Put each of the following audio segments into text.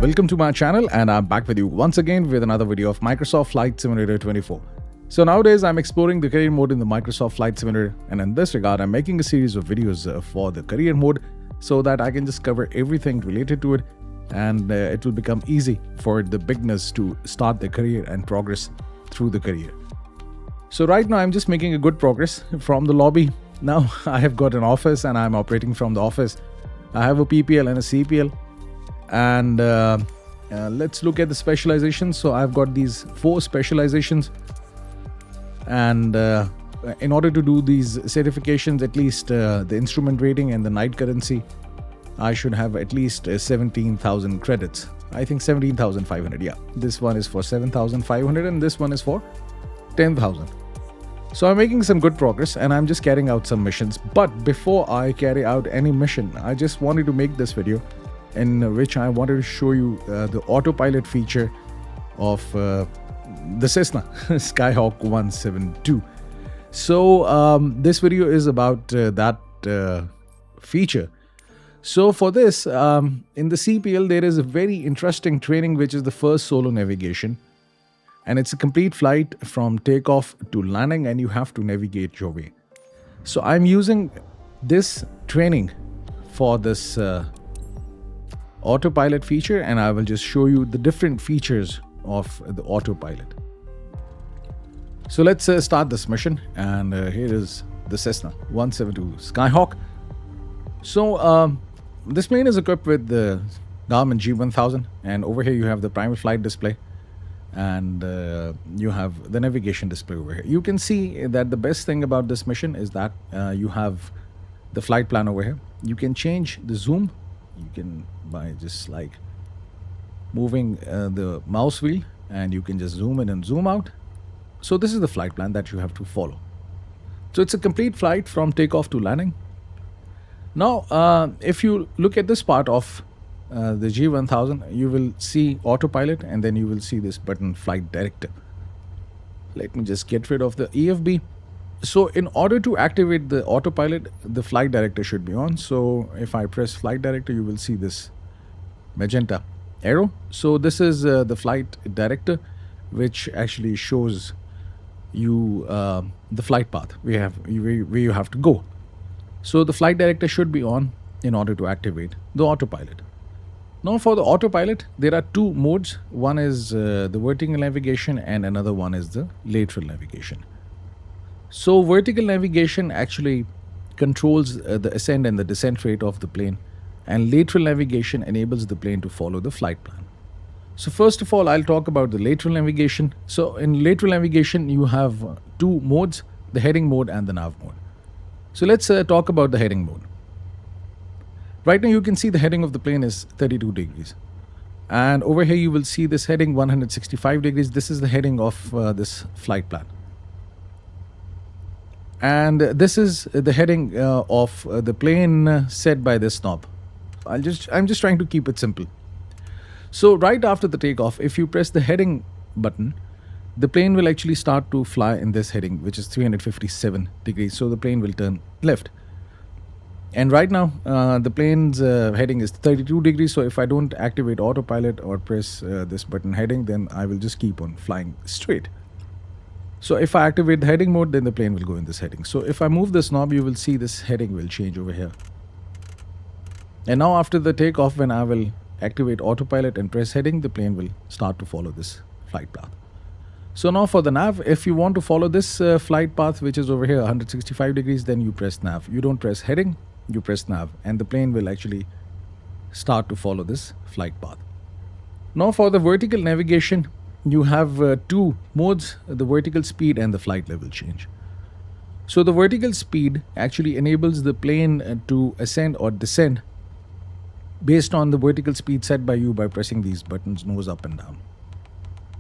welcome to my channel, and I'm back with you once again with another video of Microsoft Flight Simulator 24. So nowadays I'm exploring the career mode in the Microsoft Flight Simulator, and in this regard I'm making a series of videos for the career mode so that I can just cover everything related to it, and it will become easy for the beginners to start their career and progress through the career. So right now I'm just making a good progress from the lobby. Now I have got an office and I'm operating from the office. I have a PPL and a CPL. And let's look at the specializations. So I've got these 4 specializations, and in order to do these certifications, at least the instrument rating and the night currency, I should have at least 17,000 credits. I think 17,500. Yeah, this one is for 7,500 and this one is for 10,000. So I'm making some good progress and I'm just carrying out some missions. But before I carry out any mission, I just wanted to make this video in which I wanted to show you the autopilot feature of the Cessna Skyhawk 172. So this video is about that feature. So for this, in the CPL, there is a very interesting training which is the first solo navigation. And it's a complete flight from takeoff to landing, and you have to navigate your way. So I'm using this training for this autopilot feature, and I will just show you the different features of the autopilot. So let's start this mission, and here is the Cessna 172 Skyhawk. So this plane is equipped with the Garmin G1000, and over here you have the primary flight display, and you have the navigation display over here. You can see that the best thing about this mission is that you have the flight plan over here. You can change the zoom. You can by just like moving the mouse wheel, and you can just zoom in and zoom out. So this is the flight plan that you have to follow. So it's a complete flight from takeoff to landing. Now if you look at this part of the G1000, you will see autopilot, and then you will see this button flight director. Let me just get rid of the EFB. So in order to activate the autopilot, the flight director should be on. So if I press flight director, you will see this magenta arrow. So this is the flight director, which actually shows you the flight path where you have to go. So the flight director should be on in order to activate the autopilot. Now for the autopilot, there are 2 modes. One is the vertical navigation and another one is the lateral navigation. So vertical navigation actually controls the ascent and the descent rate of the plane, and lateral navigation enables the plane to follow the flight plan. So first of all, I'll talk about the lateral navigation. So in lateral navigation, you have 2 modes, the heading mode and the nav mode. So let's talk about the heading mode. Right now you can see the heading of the plane is 32 degrees. And over here you will see this heading 165 degrees. This is the heading of this flight plan. And this is the heading of the plane set by this knob. I'm just trying to keep it simple. So right after the takeoff, if you press the heading button, the plane will actually start to fly in this heading, which is 357 degrees. So the plane will turn left. And right now the plane's heading is 32 degrees. So if I don't activate autopilot or press this button heading, then I will just keep on flying straight. So if I activate the heading mode, then the plane will go in this heading. So if I move this knob, you will see this heading will change over here. And now after the takeoff, when I will activate autopilot and press heading, the plane will start to follow this flight path. So now for the nav, if you want to follow this flight path, which is over here 165 degrees, then you press nav. You don't press heading, you press nav, and the plane will actually start to follow this flight path. Now for the vertical navigation, you have 2 modes, the vertical speed and the flight level change. So the vertical speed actually enables the plane to ascend or descend based on the vertical speed set by you by pressing these buttons nose up and down.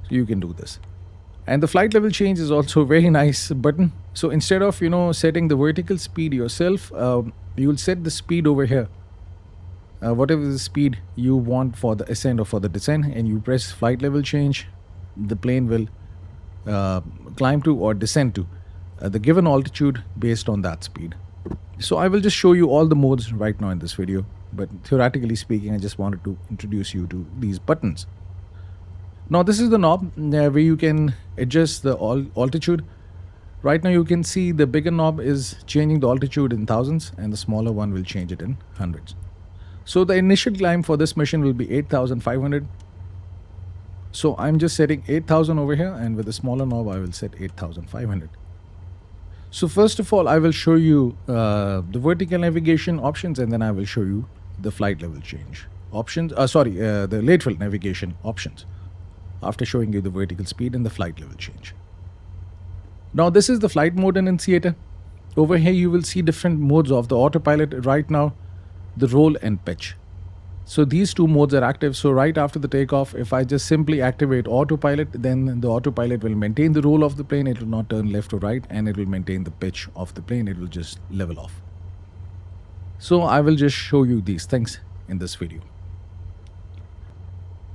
So you can do this. And the flight level change is also a very nice button. So instead of setting the vertical speed yourself, you will set the speed over here. Whatever the speed you want for the ascent or for the descent, and you press flight level change, the plane will climb to or descend to the given altitude based on that speed. So I will just show you all the modes right now in this video. but theoretically speaking, I just wanted to introduce you to these buttons. Now this is the knob where you can adjust the altitude. Right now you can see the bigger knob is changing the altitude in thousands and the smaller one will change it in hundreds. So the initial climb for this mission will be 8,500. So I'm just setting 8,000 over here, and with the smaller knob I will set 8,500. So first of all I will show you the vertical navigation options, and then I will show you the flight level change options. The lateral navigation options after showing you the vertical speed and the flight level change. Now this is the flight mode annunciator. Over here you will see different modes of the autopilot. Right now the roll and pitch. So these two modes are active. So right after the takeoff, if I just simply activate autopilot, then the autopilot will maintain the roll of the plane. It will not turn left or right, and it will maintain the pitch of the plane. It will just level off. So I will just show you these things in this video.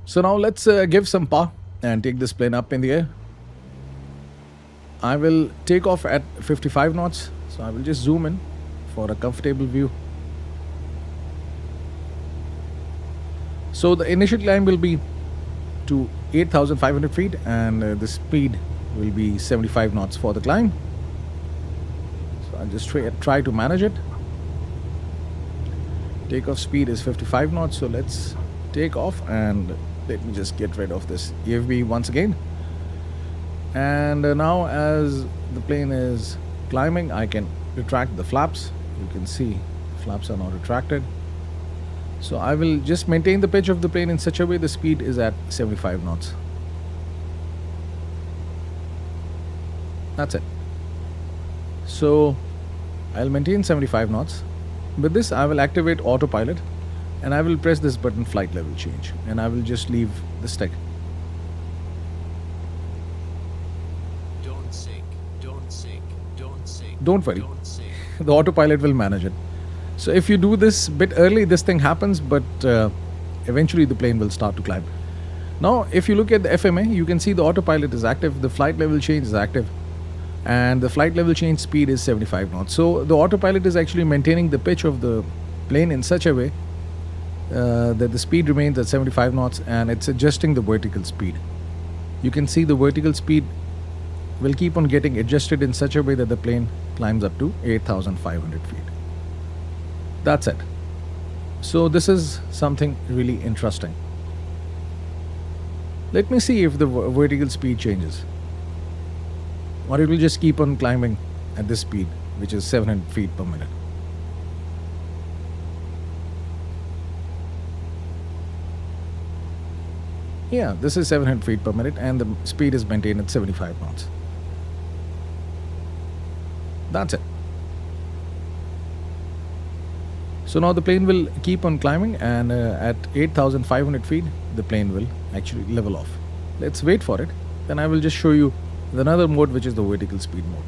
So now let's give some power and take this plane up in the air. I will take off at 55 knots. So I will just zoom in for a comfortable view. So the initial climb will be to 8,500 feet, and the speed will be 75 knots for the climb. So I'll just try to manage it. Takeoff speed is 55 knots. So let's take off, and let me just get rid of this EFB once again. And now as the plane is climbing, I can retract the flaps. You can see the flaps are now retracted. So I will just maintain the pitch of the plane in such a way the speed is at 75 knots. That's it. So I'll maintain 75 knots. With this I will activate autopilot, and I will press this button, flight level change, and I will just leave the stick. Don't sink, don't sink, don't sink. Don't worry, Don't sink. the autopilot will manage it. So if you do this bit early, this thing happens, but eventually the plane will start to climb. Now if you look at the FMA, you can see the autopilot is active, the flight level change is active, and the flight level change speed is 75 knots. So the autopilot is actually maintaining the pitch of the plane in such a way that the speed remains at 75 knots, and it's adjusting the vertical speed. You can see the vertical speed will keep on getting adjusted in such a way that the plane climbs up to 8,500 feet. That's it. So this is something really interesting. Let me see if the vertical speed changes, or it will just keep on climbing at this speed, which is 700 feet per minute. Yeah, this is 700 feet per minute, and the speed is maintained at 75 knots. That's it. So now the plane will keep on climbing, and at 8,500 feet the plane will actually level off. Let's wait for it. Then I will just show you another mode, which is the vertical speed mode.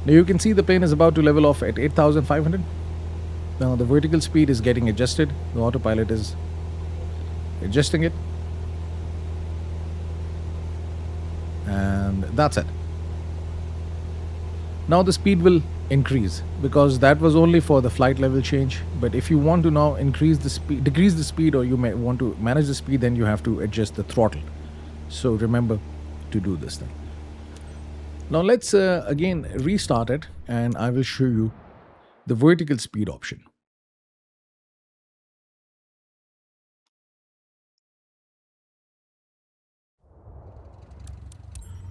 Now you can see the plane is about to level off at 8,500. Now the vertical speed is getting adjusted. The autopilot is adjusting it. And that's it. Now the speed will increase, because that was only for the flight level change. But if you want to now increase the speed, decrease the speed, or you may want to manage the speed, then you have to adjust the throttle. So remember to do this thing. Now let's again restart it, and I will show you the vertical speed option.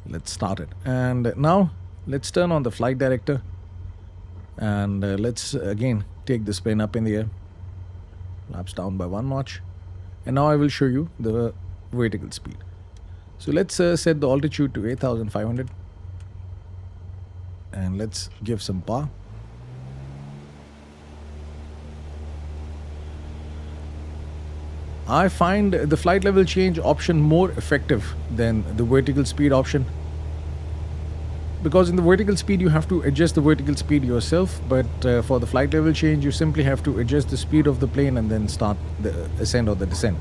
Let's start it, and now let's turn on the flight director, and let's again take this plane up in the air, flaps down by 1 notch, and now I will show you the vertical speed. So let's set the altitude to 8,500, and let's give some power. I find the flight level change option more effective than the vertical speed option. because in the vertical speed you have to adjust the vertical speed yourself, but for the flight level change you simply have to adjust the speed of the plane and then start the ascent or the descent,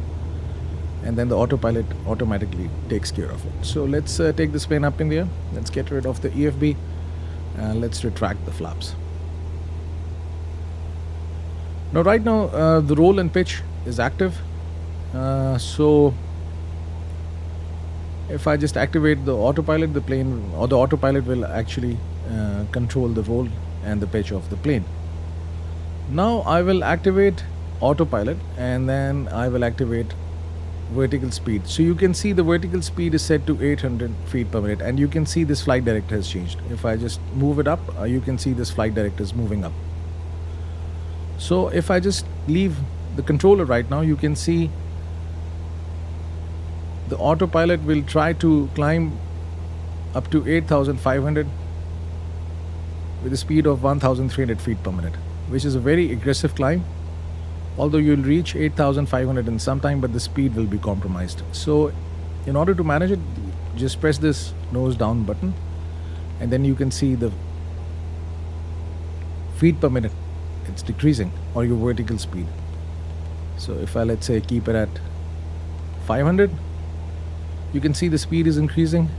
and then the autopilot automatically takes care of it. So let's take this plane up in the air. Let's get rid of the EFB and let's retract the flaps. Now right now the roll and pitch is active, so if I just activate the autopilot, the plane or the autopilot will actually control the roll and the pitch of the plane. Now I will activate autopilot and then I will activate vertical speed. So you can see the vertical speed is set to 800 feet per minute, and you can see this flight director has changed. If I just move it up, you can see this flight director is moving up. So if I just leave the controller right now, you can see the autopilot will try to climb up to 8,500 with a speed of 1,300 feet per minute, which is a very aggressive climb. Although you'll reach 8,500 in some time, but the speed will be compromised. So in order to manage it, just press this nose down button and then you can see the feet per minute, it's decreasing, or your vertical speed. So if I, let's say, keep it at 500, you can see the speed is increasing.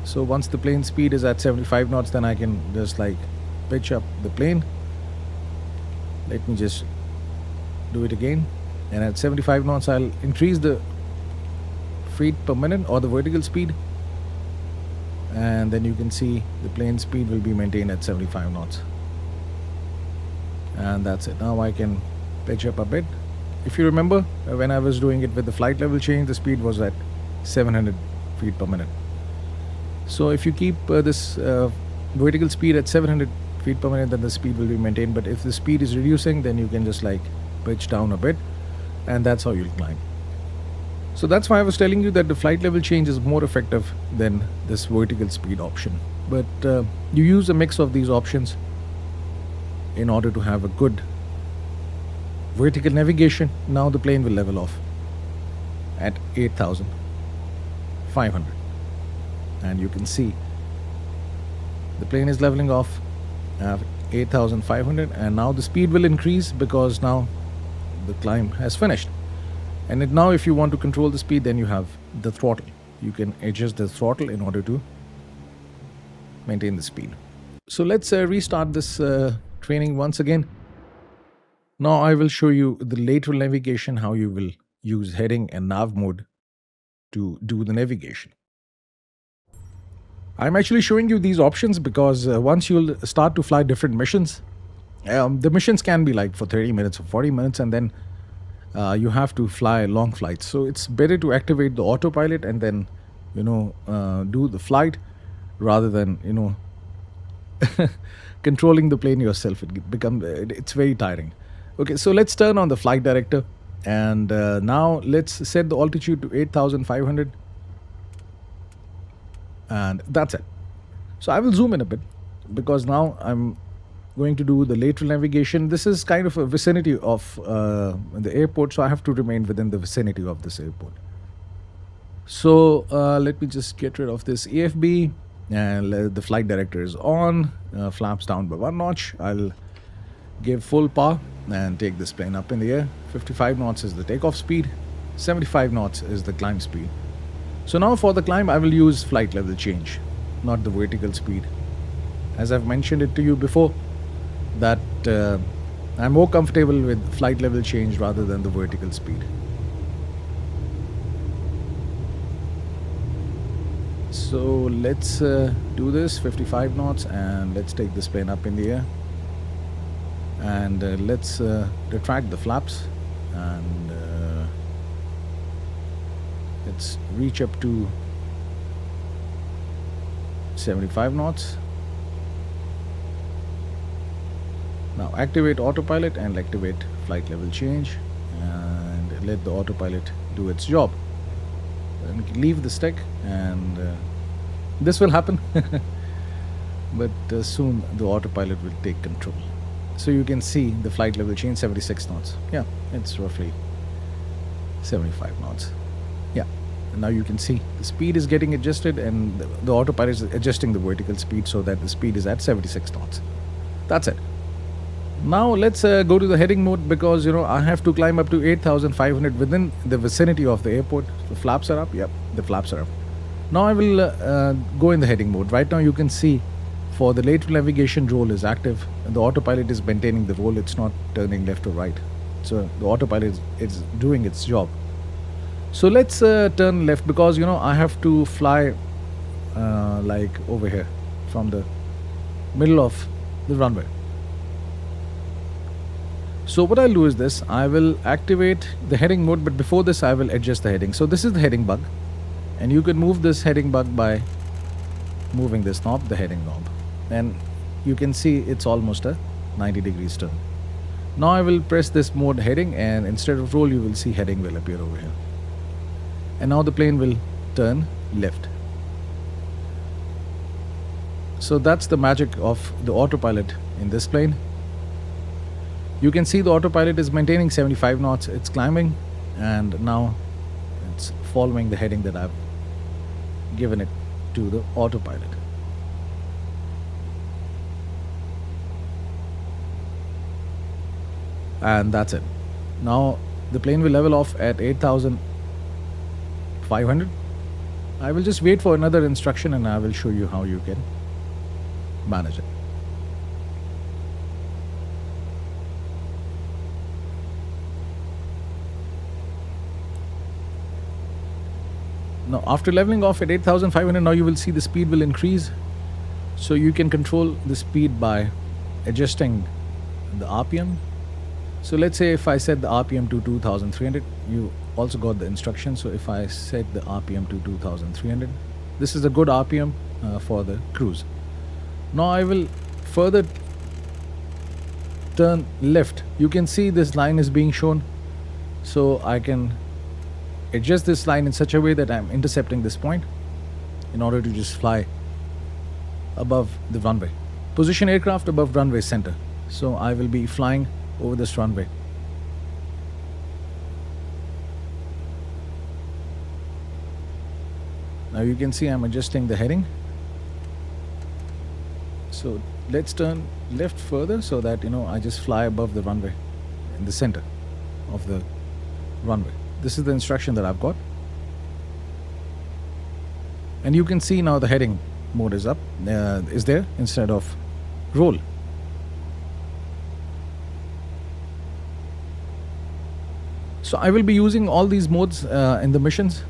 So once the plane speed is at 75 knots, then I can just like pitch up the plane. Let me just do it again, and at 75 knots I'll increase the feet per minute or the vertical speed, and then you can see the plane speed will be maintained at 75 knots. And that's it. Now I can pitch up a bit. If you remember, when I was doing it with the flight level change, the speed was at 700 feet per minute. So if you keep this vertical speed at 700 feet per minute, then the speed will be maintained. But if the speed is reducing, then you can just like pitch down a bit, and that's how you'll climb. So that's why I was telling you that the flight level change is more effective than this vertical speed option. But you use a mix of these options in order to have a good vertical navigation. Now the plane will level off at 8,500, and you can see the plane is leveling off at 8,500, and now the speed will increase because now the climb has finished. And now if you want to control the speed, then you have the throttle. You can adjust the throttle in order to maintain the speed. So let's restart this training once again. Now I will show you the lateral navigation, how you will use heading and nav mode to do the navigation. I'm actually showing you these options because once you'll start to fly different missions, the missions can be like for 30 minutes or 40 minutes, and then you have to fly long flights. So it's better to activate the autopilot and then, do the flight rather than, controlling the plane yourself. It's very tiring. Okay, so let's turn on the flight director, and now let's set the altitude to 8,500, and that's it. So I will zoom in a bit because now I'm going to do the lateral navigation. This is kind of a vicinity of the airport, so I have to remain within the vicinity of this airport. So let me just get rid of this EFB, and the flight director is on, flaps down by 1 notch. I'll give full power and take this plane up in the air. 55 knots is the takeoff speed, 75 knots is the climb speed. So now for the climb I will use flight level change, not the vertical speed. As I've mentioned it to you before, that I'm more comfortable with flight level change rather than the vertical speed. So let's do this 55 knots, and let's take this plane up in the air, and let's retract the flaps, and let's reach up to 75 knots. Now activate autopilot and activate flight level change, and let the autopilot do its job. And leave the stick, and this will happen but soon the autopilot will take control. So you can see the flight level change, 76 knots. Yeah, it's roughly 75 knots. Yeah, now you can see the speed is getting adjusted, and the autopilot is adjusting the vertical speed so that the speed is at 76 knots. That's it. Now let's go to the heading mode, because I have to climb up to 8,500 within the vicinity of the airport. The flaps are up. Yep, the flaps are up. Now I will go in the heading mode. Right now you can see for the lateral navigation roll is active, and the autopilot is maintaining the roll. It's not turning left or right. So the autopilot is doing its job. So let's turn left, because I have to fly like over here from the middle of the runway. So what I'll do is this. I will activate the heading mode, but before this I will adjust the heading. So this is the heading bug, and you can move this heading bug by moving this knob, the heading knob, and you can see it's almost a 90 degrees turn. Now I will press this mode heading, and instead of roll you will see heading will appear over here. And now the plane will turn left. So that's the magic of the autopilot in this plane. You can see the autopilot is maintaining 75 knots. It's climbing, and now it's following the heading that I've given it to the autopilot. And that's it. Now the plane will level off at 8,500. I will just wait for another instruction, and I will show you how you can manage it. Now after leveling off at 8,500, now you will see the speed will increase. So you can control the speed by adjusting the RPM. So let's say if I set the RPM to 2,300, you also got the instruction. So if I set the RPM to 2,300, this is a good RPM for the cruise. Now I will further turn left. You can see this line is being shown. So I can adjust this line in such a way that I'm intercepting this point in order to just fly above the runway. Position aircraft above runway center. So I will be flying over this runway. Now you can see I'm adjusting the heading. So let's turn left further so that I just fly above the runway in the center of the runway. This is the instruction that I've got. And you can see now the heading mode is up, is there instead of roll. So I will be using all these modes in the missions.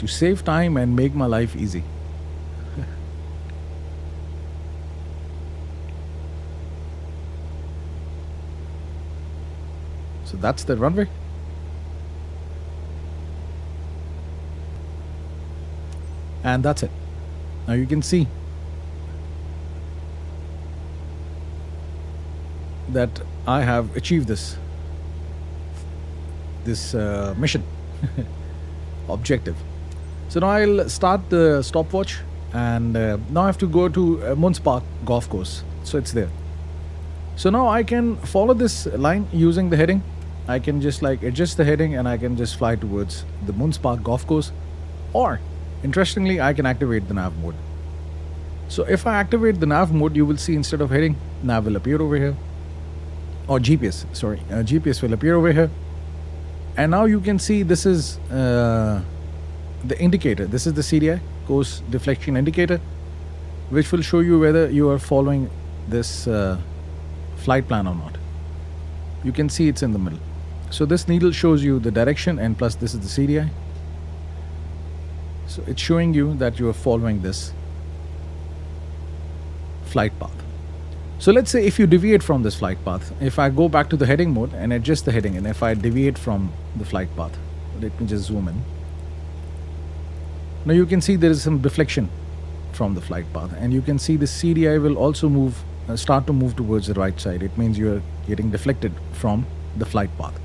To save time and make my life easy. So that's the runway. And that's it. Now you can see that I have achieved this mission objective. So now I'll start the stopwatch, and now I have to go to Moons Park golf course. So it's there. So now I can follow this line using the heading. I can just adjust the heading, and I can just fly towards the Moons Park golf course. Or interestingly, I can activate the nav mode. So if I activate the nav mode, you will see instead of heading, nav will appear over here. Or GPS, sorry, GPS will appear over here. And now you can see this is the indicator. This is the CDI, course deflection indicator, which will show you whether you are following this flight plan or not. You can see it's in the middle. So this needle shows you the direction, and plus this is the CDI. So it's showing you that you are following this flight path. So let's say if you deviate from this flight path, if I go back to the heading mode and adjust the heading, and if I deviate from the flight path, let me just zoom in. Now you can see there is some deflection from the flight path, and you can see the CDI will also move, start to move towards the right side. It means you are getting deflected from the flight path.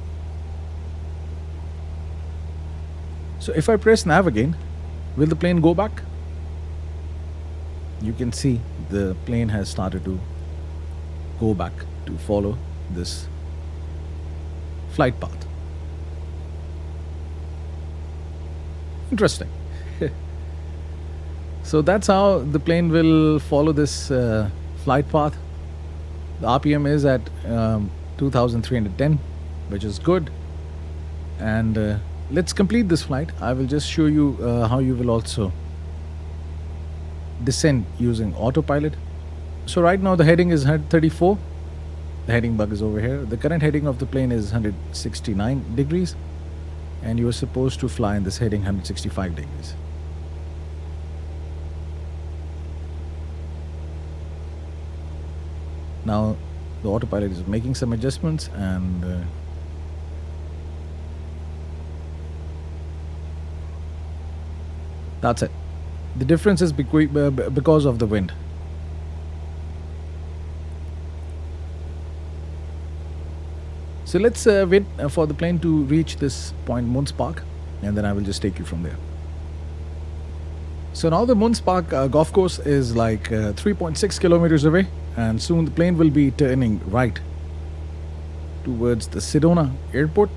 So if I press nav again, will the plane go back? You can see the plane has started to go back to follow this flight path. Interesting. So that's how the plane will follow this flight path. The RPM is at 2310, which is good. And let's complete this flight. I will just show you how you will also descend using autopilot. So right now the heading is 134. The heading bug is over here. The current heading of the plane is 169 degrees, and you are supposed to fly in this heading 165 degrees. Now the autopilot is making some adjustments, and that's it. The difference is because of the wind. So let's wait for the plane to reach this point, Moons Park, and then I will just take you from there. So now the Moons Park golf course is like 3.6 kilometers away, and soon the plane will be turning right towards the Sedona airport.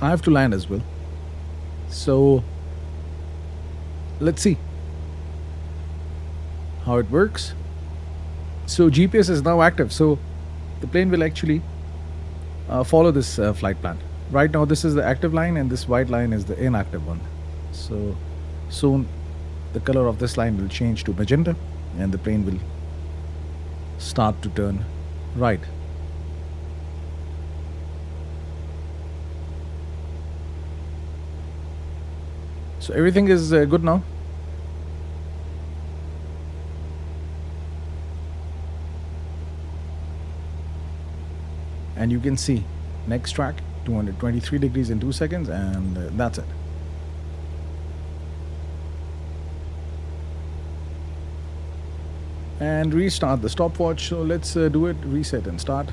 I have to land as well. So let's see how it works. So GPS is now active, so the plane will actually follow this flight plan. Right now this is the active line, and this white line is the inactive one. So soon the color of this line will change to magenta, and the plane will start to turn right. So everything is good now. And you can see next track 223 degrees in 2 seconds, and that's it. And restart the stopwatch. So let's do it, reset and start.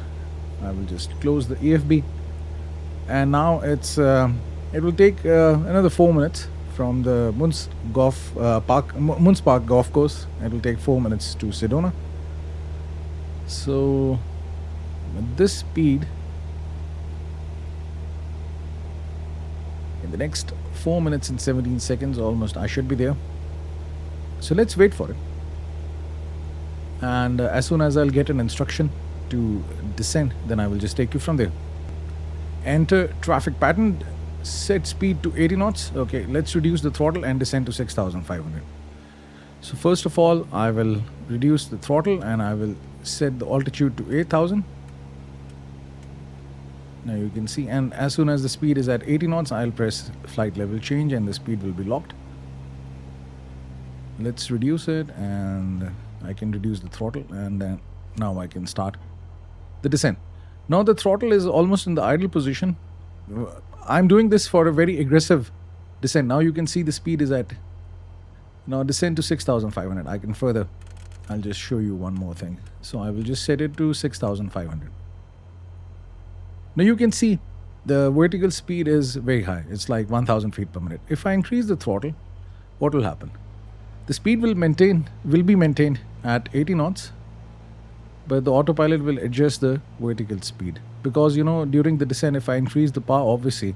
I will just close the AFB, and now it's it will take another 4 minutes from the Moons Park golf course. It will take 4 minutes to Sedona. So at this speed, in the next 4 minutes and 17 seconds almost, I should be there. So let's wait for it. And as soon as I'll get an instruction to descend, then I will just take you from there. Enter traffic pattern, set speed to 80 knots. Okay, let's reduce the throttle and descend to 6,500. So first of all, I will reduce the throttle and I will set the altitude to 8,000. Now you can see, and as soon as the speed is at 80 knots, I'll press flight level change and the speed will be locked. Let's reduce it, and I can reduce the throttle, and now I can start the descent. Now the throttle is almost in the idle position. I'm doing this for a very aggressive descent. Now you can see the speed is at, now descend to 6,500. I can further, I'll just show you one more thing. So I will just set it to 6,500. Now you can see the vertical speed is very high. It's like 1,000 feet per minute. If I increase the throttle, what will happen? The speed will be maintained at 80 knots, but the autopilot will adjust the vertical speed, because during the descent, if I increase the power, obviously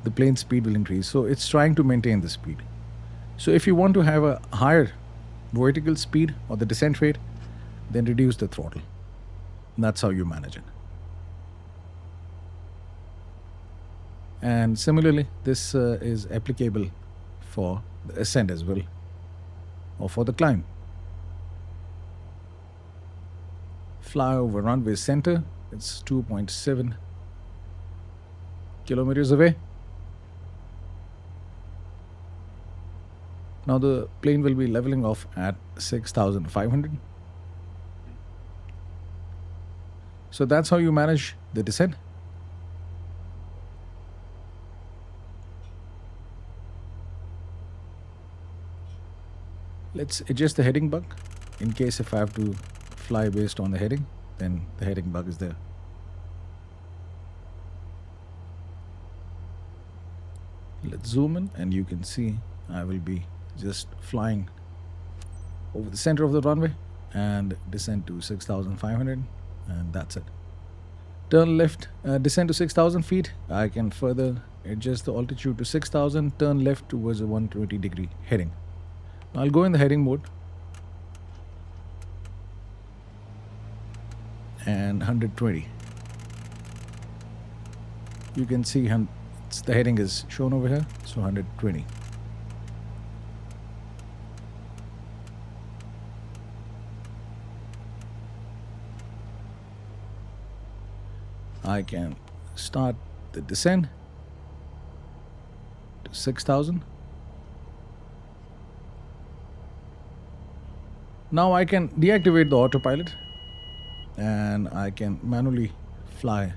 the plane speed will increase. So it's trying to maintain the speed. So if you want to have a higher vertical speed or the descent rate, then reduce the throttle. And that's how you manage it. And similarly, this is applicable for the ascent as well, or for the climb. Fly over runway center. It's 2.7 kilometers away. Now the plane will be leveling off at 6,500. So that's how you manage the descent. Let's adjust the heading bug. In case if I have to fly based on the heading, then the heading bug is there. Let's zoom in, and you can see I will be just flying over the center of the runway and descend to 6,500, and that's it. Turn left, descend to 6,000 feet. I can further adjust the altitude to 6,000. Turn left towards a 120-degree heading. I'll go in the heading mode and 120. You can see the heading is shown over here, so 120. I can start the descent to 6,000. Now I can deactivate the autopilot and I can manually fly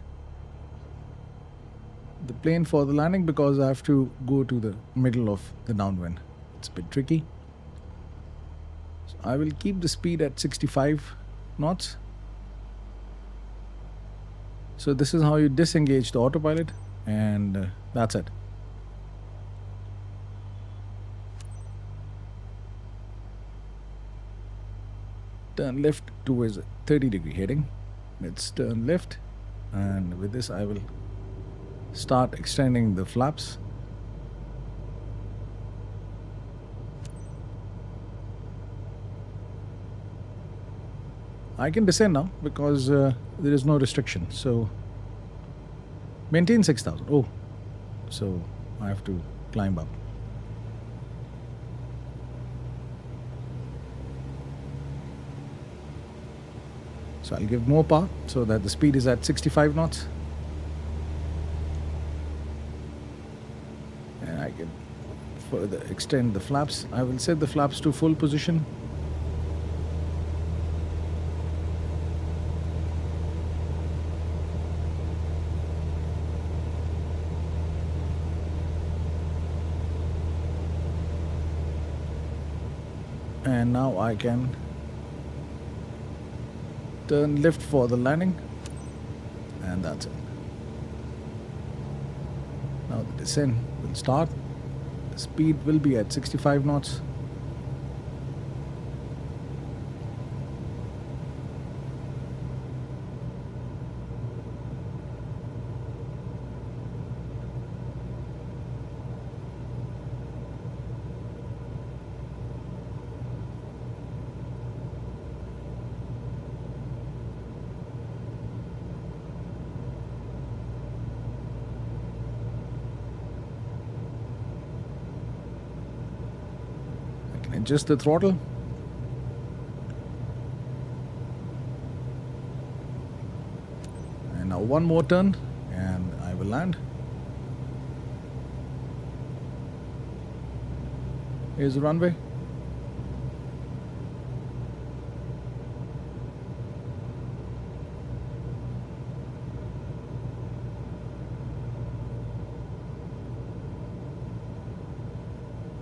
the plane for the landing because I have to go to the middle of the downwind. It's a bit tricky. So I will keep the speed at 65 knots. So this is how you disengage the autopilot, and that's it. Turn left towards a 30-degree heading. Let's turn left, and with this I will start extending the flaps. I can descend now because there is no restriction. So maintain 6,000. Oh, so I have to climb up. So I'll give more power so that the speed is at 65 knots. And I can further extend the flaps. I will set the flaps to full position. And now I can turn left for the landing, and that's it. Now the descent will start. The speed will be at 65 knots. Adjust the throttle. And now one more turn and I will land. Here's the runway.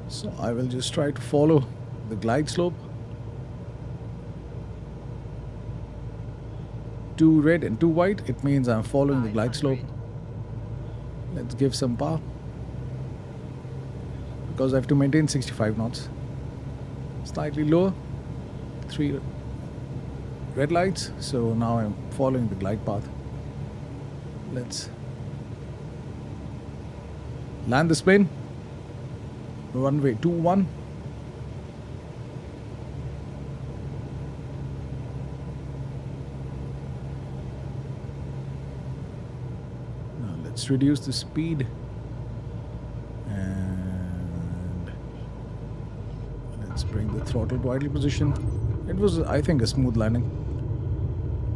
So I will just try to follow the glide slope. 2 red and 2 white, it means I'm following the glide slope. Let's give some power because I have to maintain 65 knots. Slightly lower, 3 red lights, so now I'm following the glide path. Let's land this plane. Runway 21. Now let's reduce the speed and let's bring the throttle to idle position. It was, I think, a smooth landing.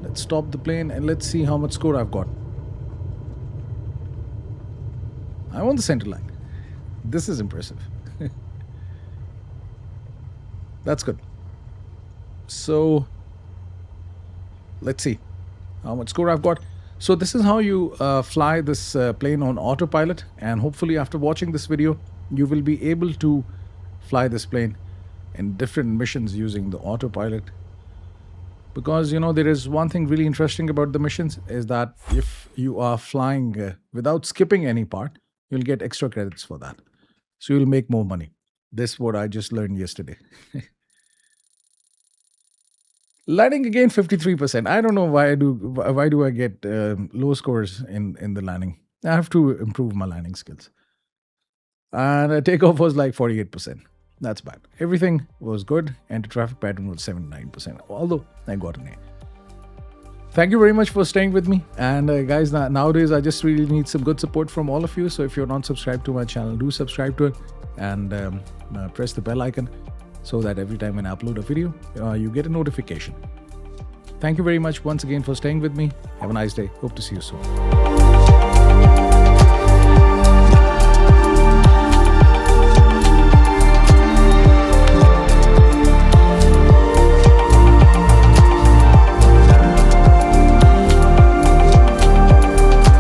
Let's stop the plane and let's see how much score I've got. I'm on the center line. This is impressive. That's good. So let's see how much score I've got. So this is how you fly this plane on autopilot, and hopefully after watching this video you will be able to fly this plane in different missions using the autopilot. Because there is one thing really interesting about the missions is that if you are flying without skipping any part, you'll get extra credits for that. So you'll make more money. This is what I just learned yesterday. Landing again 53%. I don't know why do I get low scores in the landing. I have to improve my landing skills. And takeoff was like 48%. That's bad. Everything was good. Anti-traffic pattern was 79%. Although I got an A. Thank you very much for staying with me. And guys, nowadays I just really need some good support from all of you. So if you're not subscribed to my channel, do subscribe to it and press the bell icon so that every time when I upload a video, you get a notification. Thank you very much once again for staying with me. Have a nice day. Hope to see you soon.